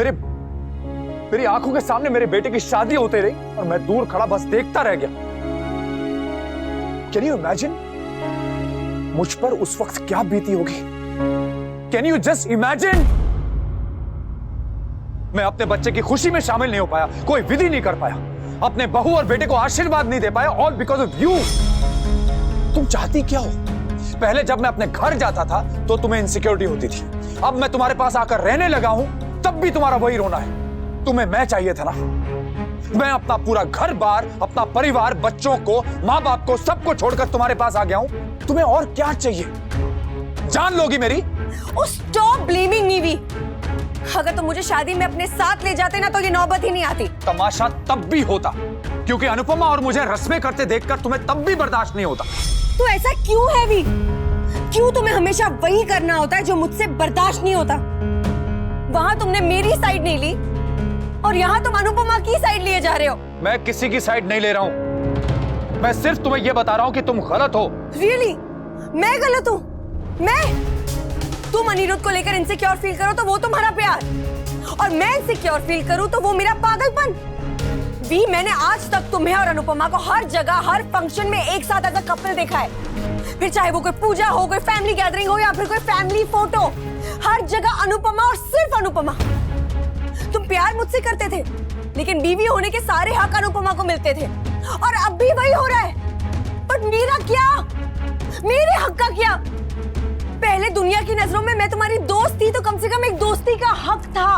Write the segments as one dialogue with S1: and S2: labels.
S1: मेरे मेरी आंखों के सामने मेरे बेटे की शादी होते रही और मैं दूर खड़ा बस देखता रह गया। कैन यू इमेजिन मुझ पर उस वक्त क्या बीती होगी? Can you just imagine? मैं अपने बच्चे की खुशी में शामिल नहीं हो पाया, कोई विधि नहीं कर पाया, अपने बहू और बेटे को आशीर्वाद नहीं दे पाया, ऑल बिकॉज ऑफ यू। तुम चाहती क्या हो? पहले जब मैं अपने घर जाता था तो तुम्हें इनसिक्योरिटी होती थी, अब मैं तुम्हारे पास आकर रहने लगा हूं तब भी तुम्हारा वही रोना है। तुम्हें मैं चाहिए था ना? मैं अपना पूरा घर बार, अपना परिवार, बच्चों को, माँ बाप को, सबको छोड़कर तुम्हारे पास आ गया हूं। तुम्हें और क्या चाहिए? जान लोगी मेरी?
S2: Stop blaming me V. अगर तुम मुझे शादी में अपने साथ ले जाते ना तो ये नौबत ही नहीं आती।
S1: तमाशा तब भी होता क्योंकि अनुपमा और मुझे रस्में करते देखकर तुम्हें तब भी बर्दाश्त नहीं होता।
S2: तो ऐसा क्यों है वी? क्यों तुम्हें हमेशा वही करना होता है जो मुझसे बर्दाश्त नहीं होता? वहां तुमने मेरी साइड नहीं ली और यहाँ तुम अनुपमा की साइड लिए जा रहे हो।
S1: मैं किसी की साइड नहीं ले रहा हूँ, मैं सिर्फ तुम्हें यह बता रहा हूँ कि तुम गलत हो।
S2: रियली? मैं गलत हूँ? मैं? तुम अनिरुद्ध को लेकर इनसिक्योर फील करो तो वो तुम्हारा प्यार, और मैं इनसिक्योर फील करूं तो वो मेरा पागलपन। वी, मैंने आज तक तुम्हें और अनुपमा को हर जगह, हर फंक्शन में एक साथ एज अ कपल देखा है। फिर चाहे वो कोई पूजा हो, कोई फैमिली गैदरिंग हो या फिर कोई फैमिली फोटो, हर जगह अनुपमा और सिर्फ अनुपमा। तुम प्यार मुझसे करते थे लेकिन बीवी होने के सारे हक अनुपमा को मिलते थे, और अब भी वही हो रहा है। बट मेरा क्या? मेरे हक का क्या? पहले दुनिया की नजरों में मैं तुम्हारी दोस्त थी तो कम से कम एक दोस्ती का हक था,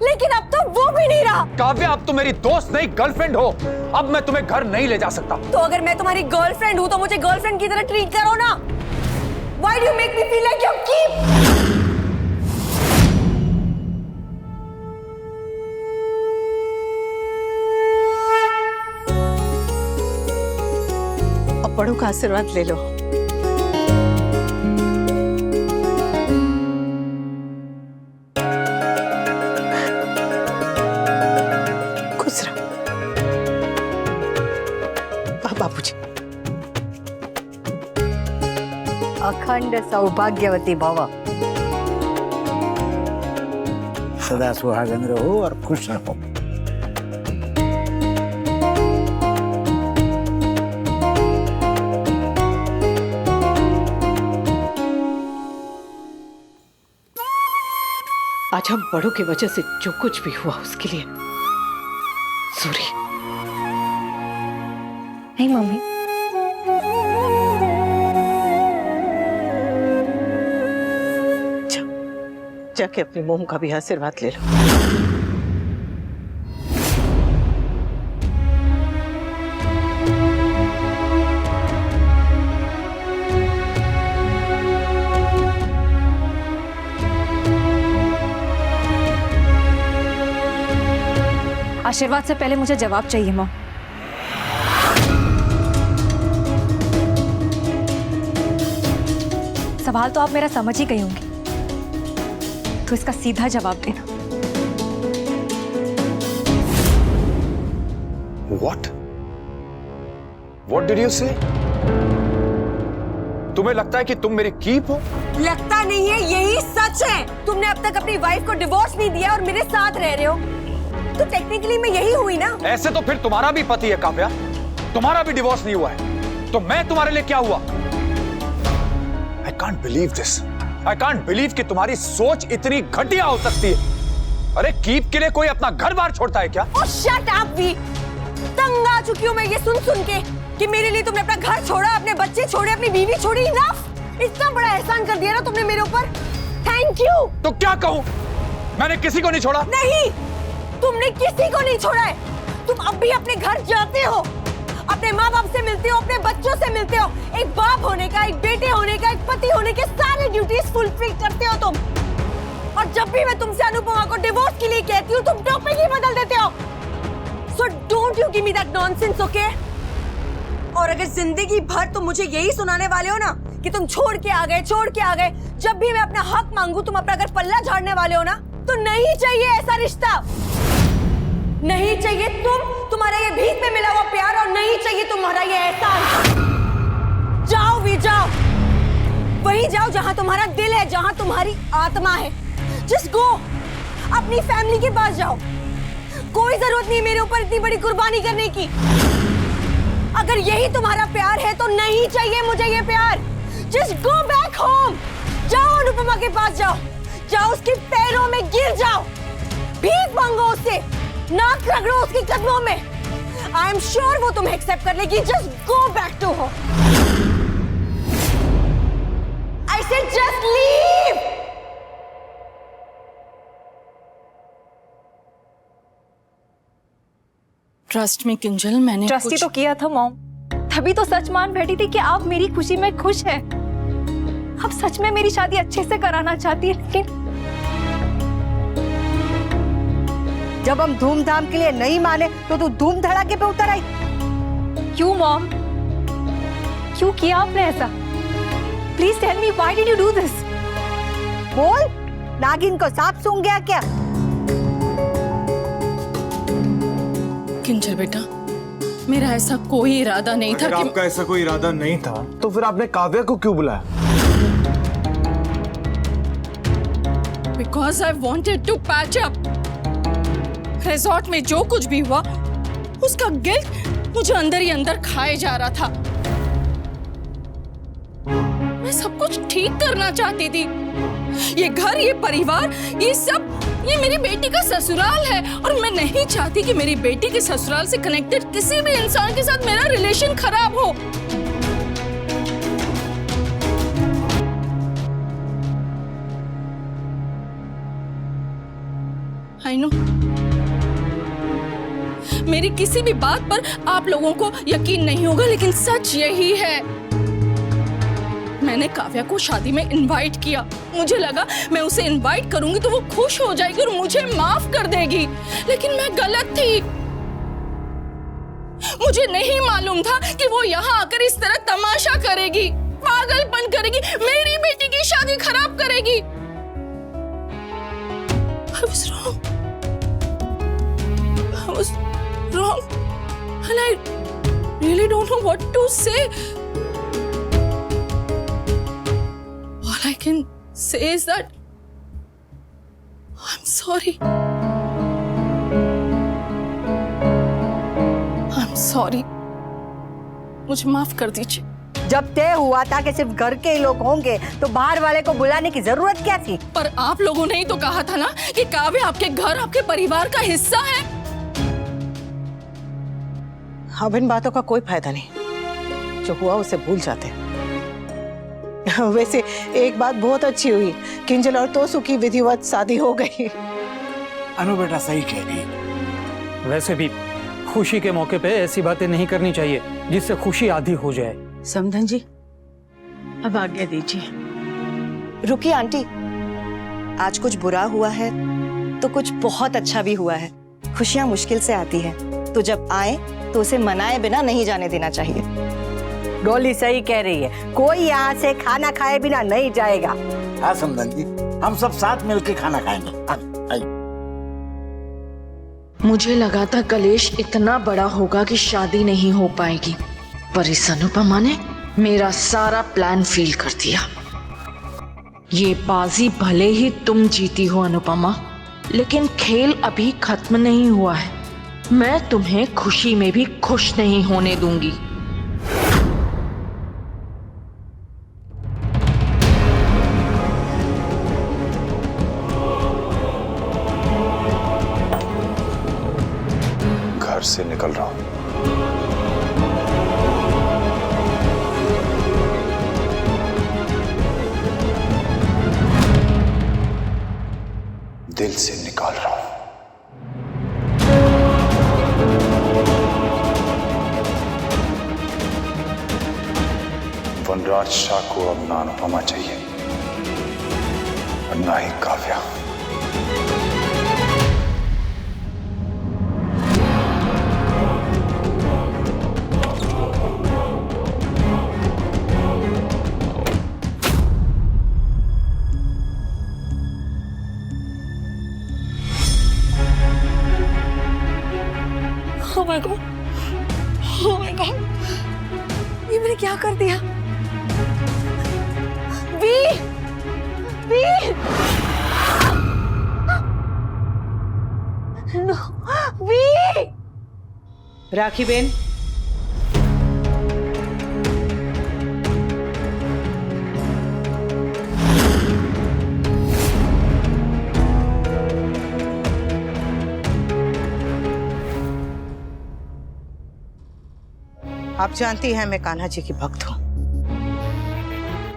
S2: लेकिन अब तो वो भी नहीं रहा।
S1: काव्या, अब तुम मेरी दोस्त नहीं गर्लफ्रेंड हो। अब मैं तुम्हें घर नहीं ले जा सकता।
S2: तो अगर मैं तुम्हारी गर्लफ्रेंड हूँ तो मुझे गर्लफ्रेंड की तरह ट्रीट करो ना। Why do you make me feel like your keep?
S3: अब बड़ों का आशीर्वाद ले लो। बाबूजी,
S2: अखंड सौभाग्यवती भव।
S4: सदा सुहागन रहो और खुश रहो।
S3: आज हम बड़ों की वजह से जो कुछ भी हुआ उसके लिए सॉरी।
S2: नहीं मम्मी,
S3: जाके अपनी मोम का भी आशीर्वाद ले लो।
S5: आशीर्वाद से पहले मुझे जवाब चाहिए मॉम। सवाल तो आप मेरा समझ ही गई होंगी, तो इसका सीधा जवाब देना।
S1: What did you say? तुम्हें लगता है कि तुम मेरी कीप हो?
S2: लगता नहीं है, यही सच है। तुमने अब तक अपनी वाइफ को डिवोर्स नहीं दिया और मेरे साथ रह रहे हो, तो टेक्निकली मैं यही हुई ना।
S1: ऐसे तो फिर तुम्हारा भी पति है काव्या, तुम्हारा भी डिवोर्स नहीं हुआ है, तो मैं तुम्हारे लिए क्या हुआ? I can't believe this. I can't believe कि तुम्हारी सोच इतनी घटिया हो सकती है। अरे कीप के लिए कोई अपना घर बार छोड़ता है क्या?
S2: Oh, shut up, V. तंग आ चुकी हूँ मैं ये सुन के कि मेरे लिए तुमने अपना घर छोड़ा, अपने बच्चे छोड़े, अपनी बीवी छोड़ी। इनफ! इतना बड़ा एहसान कर दिया ना तुमने मेरे ऊपर। Thank you.
S1: तो क्या कहूँ? मैंने किसी को नहीं छोड़ा।
S2: नहीं, तुमने किसी को नहीं छोड़ा है। तुम अब भी अपने घर जाते हो, अपने माँ बाप से मिलते हो, अपने बच्चों से मिलते हो। एक बाप होने का, एक बेटे होने का, एक पति होने के सारे ड्यूटीज फुलफिल करते हो तुम। और जब भी मैं तुमसे अनुपमा को डिवोर्स के लिए कहती हूँ, तुम टॉपिक ही बदल देते हो। So don't you give me that nonsense, okay? और अगर जिंदगी भर तुम मुझे यही सुनाने वाले हो ना कि तुम छोड़ के आ गए, जब भी मैं अपना हक मांगू तुम अपना अगर पल्ला झाड़ने वाले हो ना, तो नहीं चाहिए ऐसा रिश्ता। नहीं चाहिए तुम्हारा ये भीख में मिला हुआ प्यार, और नहीं चाहिए तुम्हारा ये एहसान। जाओ भी जाओ, वहीं जाओ जहां तुम्हारा दिल है, जहां तुम्हारी आत्मा है। Just go। अपनी फैमिली के पास जाओ। कोई जरूरत नहीं मेरे ऊपर इतनी बड़ी कुर्बानी करने की। अगर यही तुम्हारा प्यार है तो नहीं चाहिए मुझे ये प्यार। Just go back home. जाओ अनुपमा के पास जाओ, जाओ उसके पैरों में गिर जाओ, भीख मांगो उससे, नाक रगड़ो उसके कदमों में। आई एम श्योर वो तुम्हें एक्सेप्ट कर लेगी। Just go back to her. I said just leave.
S6: Trust में किंजल, मैंने
S5: ट्रस्टी तो किया था मॉम, तभी तो सच मान बैठी थी कि आप मेरी खुशी में खुश हैं। आप सच में मेरी शादी अच्छे से कराना चाहती है, लेकिन
S2: जब हम धूमधाम के लिए नहीं माने तो तू धूम धड़ाके पे उतर आई।
S5: क्यों मॉम? क्यों किया आपने ऐसा? Please tell me, why did you do this?
S2: बोल, नागिन को सांप सूंघ गया क्या?
S6: किंजल बेटा, मेरा ऐसा कोई इरादा नहीं था।
S7: अगर
S6: कि
S7: आपका ऐसा कोई इरादा नहीं था तो फिर आपने काव्या को क्यों बुलाया?
S6: Because I wanted to patch up. Resort में जो कुछ भी हुआ उसका गिल्ट मुझे अंदर ही अंदर खाए जा रहा था। मैं सब कुछ ठीक करना चाहती थी। ये घर, ये परिवार, ये सब, ये मेरी बेटी का ससुराल है और मैं नहीं चाहती कि मेरी बेटी के ससुराल से कनेक्टेड किसी भी इंसान के साथ मेरा रिलेशन खराब हो। आई नो मेरी किसी भी बात पर आप लोगों को यकीन नहीं होगा, लेकिन सच यही है। मैंने काव्या को शादी में इनवाइट किया। मुझे लगा मैं उसे इनवाइट करूंगी तो वो खुश हो जाएगी और मुझे माफ कर देगी, लेकिन मैं गलत थी। मुझे नहीं मालूम था कि वो यहाँ आकर इस तरह तमाशा करेगी, पागलपन करेगी, मेरी बेटी की शादी खराब करेगी। I was wrong. I was wrong. And I really don't know what to say. All I can say is that I'm sorry. I'm sorry. मुझे माफ कर दीजिए।
S2: जब तय हुआ था कि सिर्फ घर के ही लोग होंगे तो बाहर वाले को बुलाने की जरूरत क्या थी?
S6: पर आप लोगों ने ही तो कहा था ना कि काव्या आपके घर, आपके परिवार का हिस्सा है।
S8: अब इन बातों का कोई फायदा नहीं, जो हुआ उसे भूल जाते हैं। वैसे एक बात बहुत अच्छी हुई, किंजल और तोसु की विधिवत शादी हो गई।
S4: अनु बेटा सही कह रही है।
S1: वैसे भी खुशी के मौके पे ऐसी बातें नहीं करनी चाहिए जिससे खुशी आधी हो जाए।
S8: समधन जी, अब आज्ञा दीजिए।
S9: रुकिए आंटी, आज कुछ बुरा हुआ है तो कुछ बहुत अच्छा भी हुआ है। खुशियां मुश्किल से आती है, तो जब आए तो उसे मनाए बिना नहीं जाने देना चाहिए।
S2: डोली सही कह रही है, कोई यहाँ से खाना खाए बिना नहीं जाएगा।
S4: हाँ समधन जी, हम सब साथ मिलके खाना खाएंगे। आइए।
S10: मुझे लगा था कलेश इतना बड़ा होगा कि शादी नहीं हो पाएगी, पर इस अनुपमा ने मेरा सारा प्लान फेल कर दिया। ये बाजी भले ही तुम जीती हो अनुपमा, लेकिन खेल अभी खत्म नहीं हुआ है। मैं तुम्हें खुशी में भी खुश नहीं होने दूंगी।
S1: घर से निकल रहा हूं। दिल से निकाल रहा हूं। वनराज शाह को अब ना अनुपमा चाहिए और ना ही Kavya.
S2: Oh my God! Oh my God! ये मैंने क्या कर दिया? वी! वी!
S8: राखी बेन, आप जानती हैं मैं कान्हा जी की भक्त हूं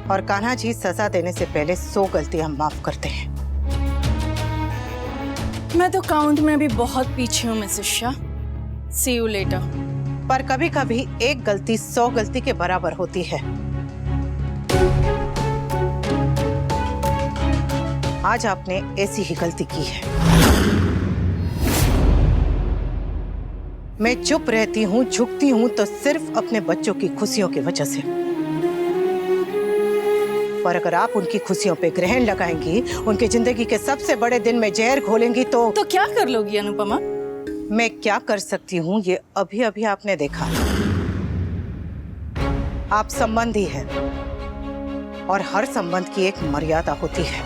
S8: और कान्हा जी सजा देने से पहले 100 गलतियां माफ करते हैं।
S6: मैं तो काउंट में भी बहुत पीछे हूँ Mrs Shah. See you later.
S8: पर कभी कभी एक गलती 100 गलती के बराबर होती है। आज आपने ऐसी ही गलती की है। मैं चुप रहती हूँ, झुकती हूँ तो सिर्फ अपने बच्चों की खुशियों की वजह से। पर अगर आप उनकी खुशियों पे ग्रहण लगाएंगी, उनकी जिंदगी के सबसे बड़े दिन में जहर घोलेंगी तो
S6: क्या कर लोगी अनुपमा?
S8: मैं क्या कर सकती हूँ ये अभी अभी आपने देखा। आप संबंधी हैं और हर संबंध की एक मर्यादा होती है,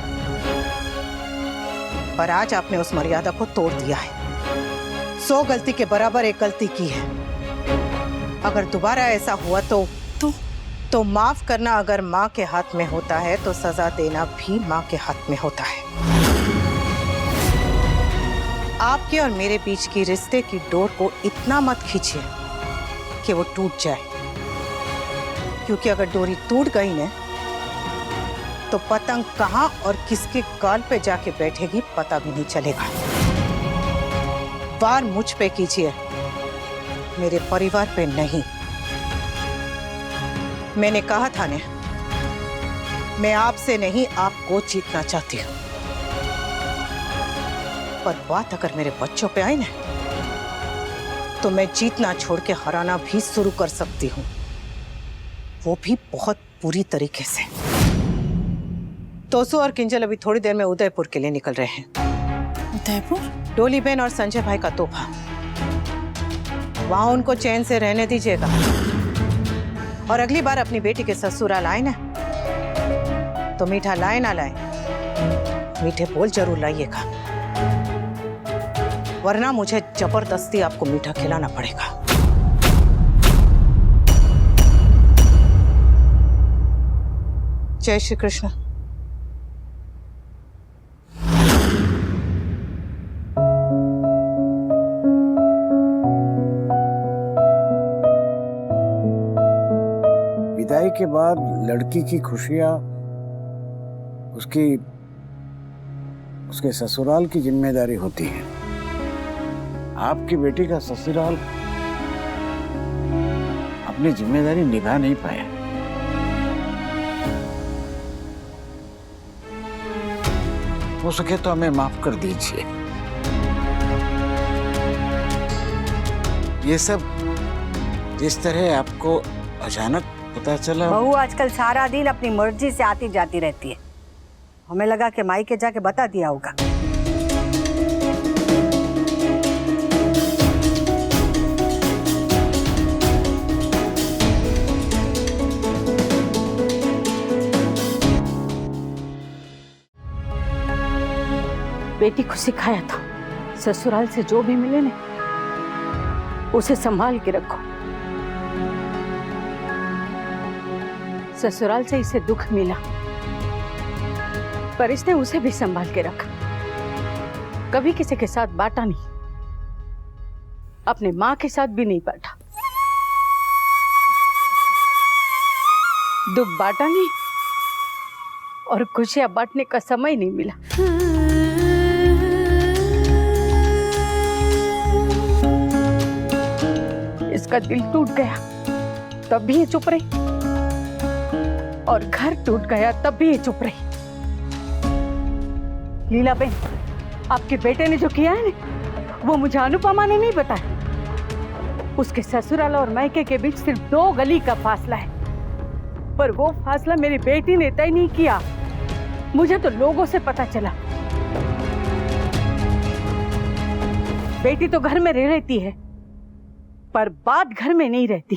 S8: पर आज आपने उस मर्यादा को तोड़ दिया है। 100 गलती के बराबर एक गलती की है। अगर दोबारा ऐसा हुआ तो माफ करना अगर माँ के हाथ में होता है तो सजा देना भी माँ के हाथ में होता है। आपके और मेरे बीच की रिश्ते की डोर को इतना मत खींचिए कि वो टूट जाए, क्योंकि अगर डोरी टूट गई ना तो पतंग कहाँ और किसके गाल पे जाके बैठेगी पता भी नहीं चलेगा। वार मुझ पे कीजिए, मेरे परिवार पे नहीं। मैंने कहा था ने, मैं आपसे नहीं आपको जीतना चाहती हूँ, पर बात अगर मेरे बच्चों पे आई ना तो मैं जीतना छोड़ के हराना भी शुरू कर सकती हूँ, वो भी बहुत बुरी तरीके से। तोसू और किंजल अभी थोड़ी देर में उदयपुर के लिए निकल रहे हैं।
S6: उदयपुर?
S8: डोली बहन और संजय भाई का तोहफा, वहां उनको चैन से रहने दीजिएगा। और अगली बार अपनी बेटी के ससुराल आए ना तो मीठा लाए ना लाए, मीठे बोल जरूर लाइएगा, वरना मुझे जबरदस्ती आपको मीठा खिलाना पड़ेगा। जय श्री कृष्ण।
S4: विदाई के बाद लड़की की खुशियां उसके ससुराल की जिम्मेदारी होती है। आपकी बेटी का ससुराल अपनी जिम्मेदारी निभा नहीं पाया। हो सके तो हमें माफ कर दीजिए। ये सब जिस तरह आपको अचानक पता चला।
S11: बहू आजकल सारा दिन अपनी मर्जी से आती जाती रहती है। हमें लगा कि माई के जाके बता दिया होगा।
S3: बेटी को सिखाया था, ससुराल से जो भी मिले ना उसे संभाल के रखो। ससुराल से इसे दुख मिला, पर इसने उसे भी संभाल के रखा। कभी किसी के साथ बांटा नहीं, अपने माँ के साथ भी नहीं बांटा। दुख बांटा नहीं और खुशियां बांटने का समय नहीं मिला। इसका दिल टूट गया तब भी ये चुप रही, और घर टूट गया तब भी ये चुप रही। लीला बहन, आपके बेटे ने जो किया है ना वो मुझे अनुपमा ने नहीं बताया। उसके ससुराल और मायके के बीच सिर्फ 2 गली का फासला है, पर वो फासला मेरी बेटी ने तय नहीं किया। मुझे तो लोगों से पता चला। बेटी तो घर में रह रहती है, पर बात घर में नहीं रहती।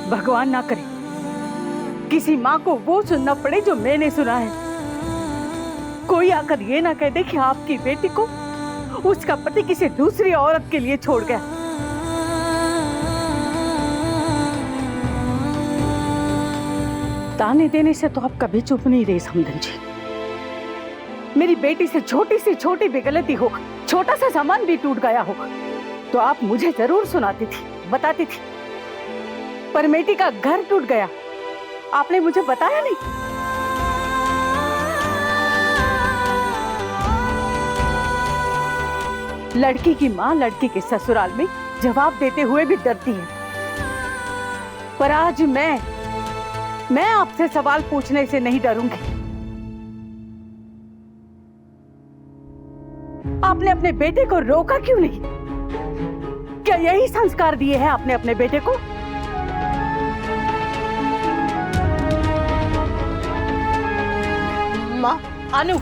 S3: भगवान ना करे किसी माँ को वो सुनना पड़े जो मैंने सुना है। कोई आकर ये ना कह दे कि आपकी बेटी को उसका पति किसी दूसरी औरत के लिए छोड़ गया। ताने देने से तो आप कभी चुप नहीं रहे समधन जी। मेरी बेटी से छोटी से छोटी भी गलती हो, छोटा सा सामान भी टूट गया हो, तो आप मुझे जरूर सुनाती थी, बताती थी। पर बेटी का घर टूट गया, आपने मुझे बताया नहीं। लड़की की माँ लड़की के ससुराल में जवाब देते हुए भी डरती है, पर आज मैं आपसे सवाल पूछने से नहीं डरूंगी। आपने अपने बेटे को रोका क्यों नहीं? क्या यही संस्कार दिए हैं आपने अपने बेटे को? माँ, अनु,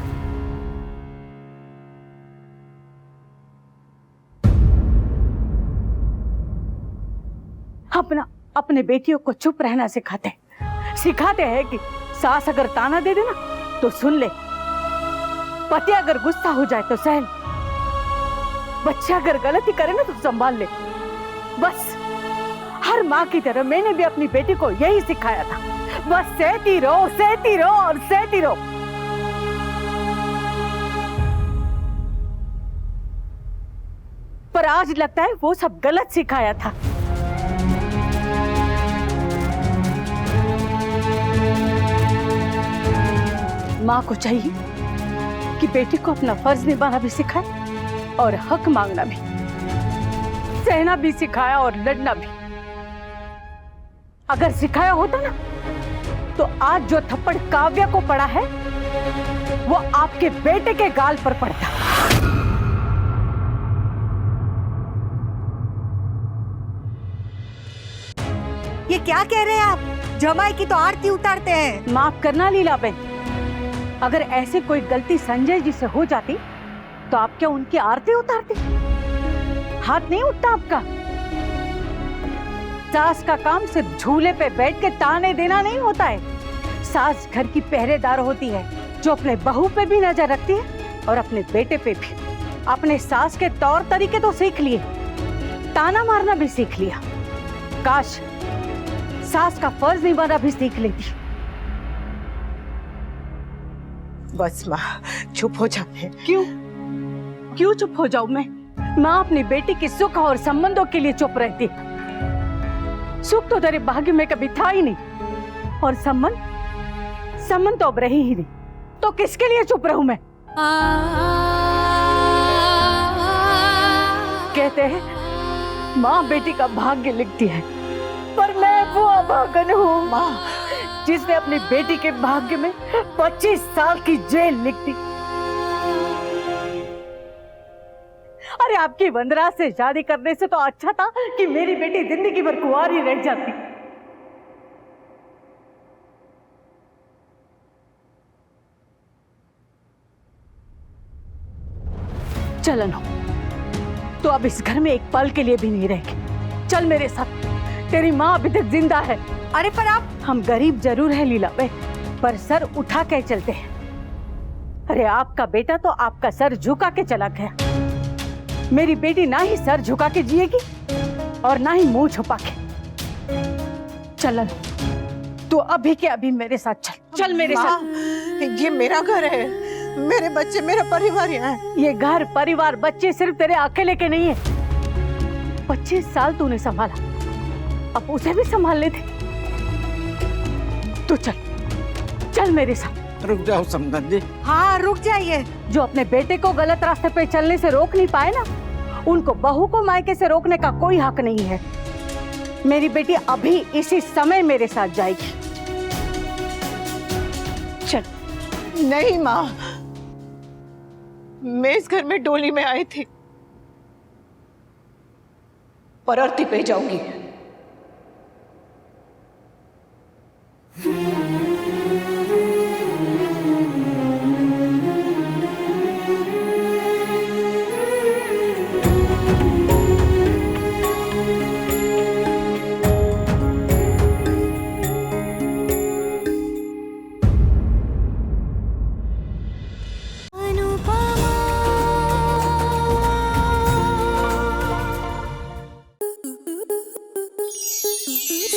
S3: अपने बेटियों को चुप रहना सिखाते हैं कि सास अगर ताना दे देना तो सुन ले, पति अगर गुस्सा हो जाए तो सहन, बच्चा अगर गलती करे ना तो संभाल ले। बस हर माँ की तरह मैंने भी अपनी बेटी को यही सिखाया था, बस सहती रहो और सहती रहो। पर आज लगता है वो सब गलत सिखाया था। माँ को चाहिए कि बेटी को अपना फर्ज निभाना भी सिखाए और हक मांगना भी, सहना भी सिखाया और लड़ना भी। अगर सिखाया होता ना तो आज जो थप्पड़ काव्या को पड़ा है वो आपके बेटे के गाल पर पड़ता।
S11: ये क्या कह रहे हैं आप? जमाई की तो आरती उतारते हैं।
S3: माफ करना लीलाबेन, अगर ऐसे कोई गलती संजय जी से हो जाती तो आप क्या उनकी आरती उतारते? हाथ नहीं उठता आपका। सास का काम सिर्फ झूले पे बैठ के ताने देना नहीं होता है। सास घर की पहरेदार होती है जो अपने बहू पे भी नजर रखती है और अपने बेटे पे भी। अपने सास के तौर तरीके तो सीख लिए, ताना मारना भी सीख लिया। काश सास का फर्ज निभाना भी सीख लेती।
S8: बस माँ चुप हो जाते।
S3: क्यों चुप हो जाऊं मैं? माँ अपनी बेटी के सुख और संबंधों के लिए चुप रहती। सुख तो तेरे भाग्य में कभी था ही नहीं, और संबंध तो अब रही ही नहीं, तो किसके लिए चुप रहूं मैं? कहते हैं माँ बेटी का भाग्य लिखती है, पर मैं वो अभागन हूँ माँ जिसने अपनी बेटी के भाग्य में 25 साल की जेल लिख दी। अरे आपकी वंदना से शादी करने से तो अच्छा था कि मेरी बेटी जिंदगी भर कुंवारी रह जाती। चल अनु, तो अब इस घर में एक पल के लिए भी नहीं रहेगी। चल मेरे साथ, तेरी माँ अभी तक जिंदा है।
S11: अरे पर आप,
S3: हम गरीब जरूर है लीलाबेन, पर सर उठा के चलते हैं। अरे आपका बेटा तो आपका सर झुका के चला गया, मेरी बेटी ना ही सर झुका के जिएगी और ना ही मुंह छुपा के। चल तू अभी के अभी मेरे साथ चल मेरे साथ।
S8: ये मेरा घर है, मेरे बच्चे, मेरा परिवार यहाँ है।
S3: ये घर परिवार बच्चे सिर्फ तेरे अकेले के नहीं है। 25 साल तूने संभाला, अब उसे भी संभाल ले थे। तू चल मेरे साथ।
S4: रुक जाओ समधन जी।
S11: हाँ रुक जाइए।
S3: जो अपने बेटे को गलत रास्ते पे चलने से रोक नहीं पाए ना, उनको बहू को मायके से रोकने का कोई हक नहीं है। मेरी बेटी अभी इसी समय मेरे साथ जाएगी। चल।
S8: नहीं माँ, मैं इस घर में डोली में आई थी, पर अर्थी पे जाऊंगी।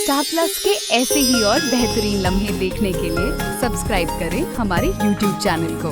S12: स्टार प्लस के ऐसे ही और बेहतरीन लम्हे देखने के लिए सब्सक्राइब करें हमारे YouTube चैनल को।